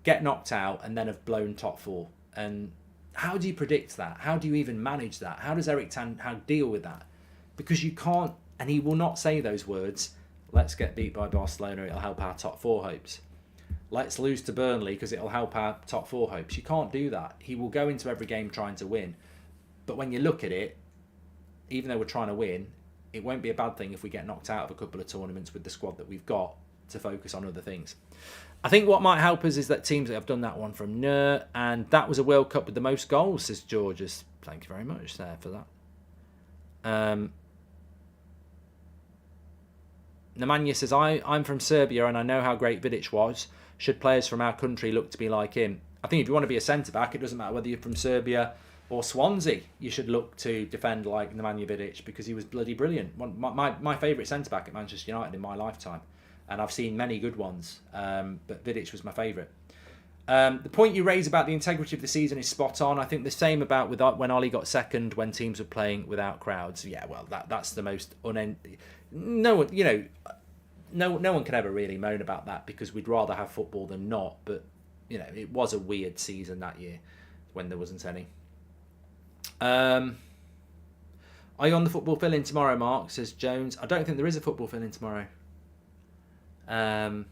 get knocked out, and then have blown top 4. And how do you predict that? How do you even manage that? How does Erik ten Hag deal with that? Because you can't, and he will not say those words, let's get beat by Barcelona, it'll help our top 4 hopes. Let's lose to Burnley because it'll help our top 4 hopes. You can't do that. He will go into every game trying to win. But when you look at it, even though we're trying to win, it won't be a bad thing if we get knocked out of a couple of tournaments with the squad that we've got to focus on other things. I think what might help us is that teams that have done that one from Nur, and that was a World Cup with the most goals, says Georges. Thank you very much there for that. Nemanja says, I'm from Serbia and I know how great Vidic was. Should players from our country look to be like him? I think if you want to be a centre-back, it doesn't matter whether you're from Serbia or Swansea. You should look to defend like Nemanja Vidic because he was bloody brilliant. My favourite centre-back at Manchester United in my lifetime. And I've seen many good ones, but Vidic was my favourite. The point you raise about the integrity of the season is spot on. I think the same about with when Ollie got second when teams were playing without crowds. Yeah, well, that's the most no one, no one can ever really moan about that because we'd rather have football than not. But it was a weird season that year when there wasn't any. Are you on the football fill-in tomorrow, Mark? Says Jones. I don't think there is a football fill-in tomorrow. I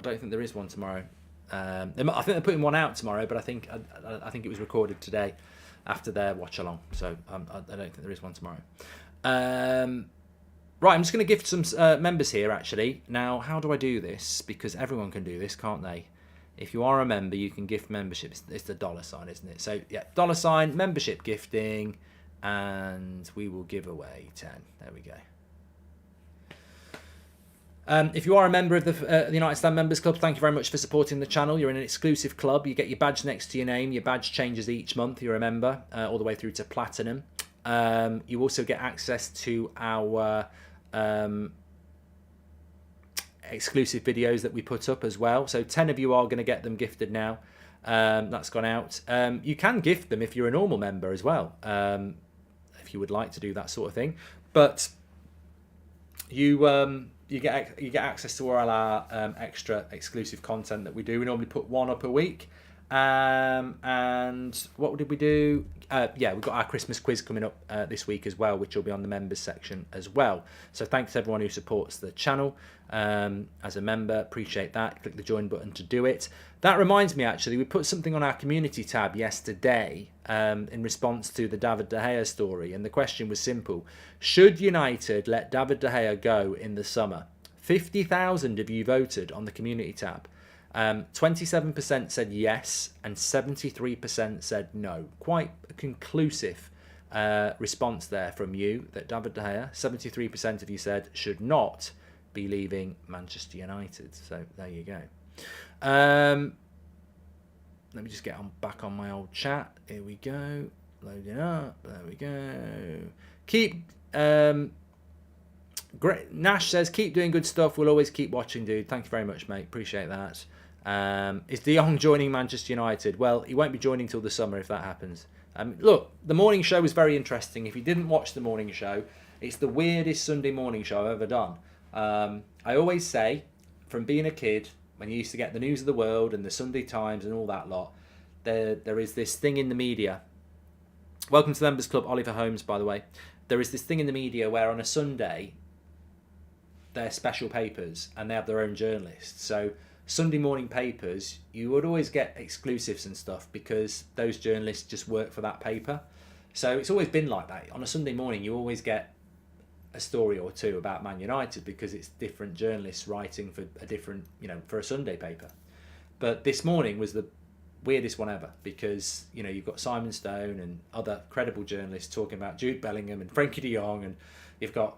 don't think there is one tomorrow. I think they're putting one out tomorrow, but I think it was recorded today after their watch along. So I don't think there is one tomorrow. Right, I'm just going to gift some members here. Actually, now how do I do this? Because everyone can do this, can't they? If you are a member, you can gift membership. It's the $sign, isn't it? So yeah, $sign membership gifting, and we will give away 10. There we go. If you are a member of the United Stand Members Club, thank you very much for supporting the channel. You're in an exclusive club. You get your badge next to your name. Your badge changes each month. You're a member all the way through to Platinum. You also get access to our exclusive videos that we put up as well. So 10 of you are going to get them gifted now. That's gone out. You can gift them if you're a normal member as well, if you would like to do that sort of thing. But you get access to all our extra exclusive content that we do. We normally put one up a week. And what did we do? We've got our Christmas quiz coming up this week as well, which will be on the members section as well. So thanks to everyone who supports the channel as a member. Appreciate that. Click the join button to do it. That reminds me, actually, we put something on our community tab yesterday in response to the David De Gea story. And the question was simple. Should United let David De Gea go in the summer? 50,000 of you voted on the community tab. 27% said yes and 73% said no. Quite a conclusive response there from you that David De Gea, 73% of you said should not be leaving Manchester United. So there you go. Let me just get back on my old chat. Here we go. Loading up. There we go. Great. Nash says, keep doing good stuff. We'll always keep watching, dude. Thank you very much, mate. Appreciate that. Is De Jong joining Manchester United? Well, he won't be joining till the summer if that happens. Look, the morning show was very interesting. If you didn't watch the morning show, it's the weirdest Sunday morning show I've ever done. I always say, from being a kid, when you used to get the news of the world and the Sunday Times and all that lot, there is this thing in the media. Welcome to the Members Club, Oliver Holmes, by the way. There is this thing in the media where on a Sunday, they're special papers and they have their own journalists. So Sunday morning papers, you would always get exclusives and stuff because those journalists just work for that paper. So it's always been like that. On a Sunday morning, you always get a story or two about Man United because it's different journalists writing for a different, for a Sunday paper. But this morning was the weirdest one ever because, you've got Simon Stone and other credible journalists talking about Jude Bellingham and Frankie de Jong, and you've got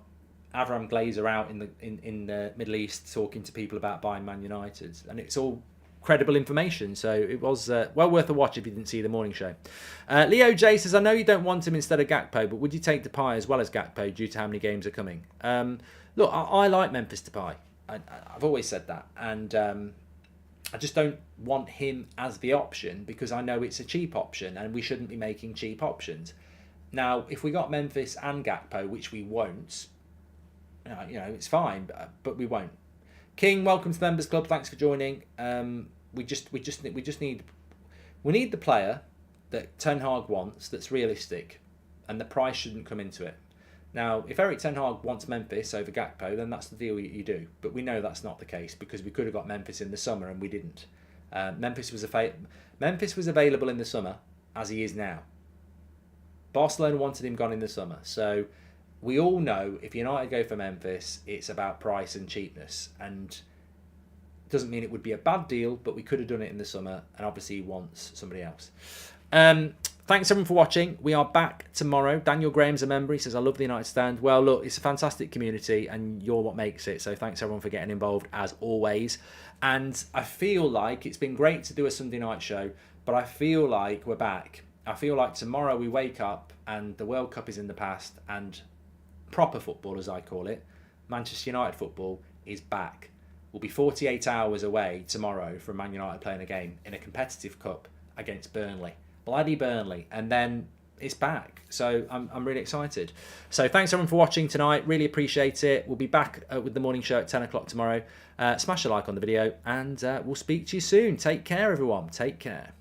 Avram Glazer out in the Middle East talking to people about buying Man United, and it's all credible information. So it was well worth a watch if you didn't see the morning show. Leo J says, I know you don't want him instead of Gakpo, but would you take Depay as well as Gakpo due to how many games are coming? Look, I like Memphis Depay. I've always said that, and I just don't want him as the option because I know it's a cheap option and we shouldn't be making cheap options. Now, if we got Memphis and Gakpo, which we won't, it's fine, but we won't. King, welcome to the Members Club. Thanks for joining. We need the player that Ten Hag wants that's realistic, and the price shouldn't come into it. Now, if Erik Ten Hag wants Memphis over Gakpo, then that's the deal you do. But we know that's not the case because we could have got Memphis in the summer and we didn't. Memphis was available in the summer as he is now. Barcelona wanted him gone in the summer. So we all know if United go for Memphis, it's about price and cheapness. And it doesn't mean it would be a bad deal, but we could have done it in the summer. And obviously he wants somebody else. Thanks everyone for watching. We are back tomorrow. Daniel Graham's a member. He says, I love the United Stand. Well, look, it's a fantastic community and you're what makes it. So thanks everyone for getting involved as always. And I feel like it's been great to do a Sunday night show, but I feel like we're back. I feel like tomorrow we wake up and the World Cup is in the past and proper football, as I call it, Manchester United football is back. We'll be 48 hours away tomorrow from Man United playing a game in a competitive cup against Burnley. Bloody Burnley, and then it's back. So I'm really excited. So thanks everyone for watching tonight. Really appreciate it. We'll be back with the morning show at 10 o'clock tomorrow. Smash a like on the video, and we'll speak to you soon. Take care, everyone. Take care.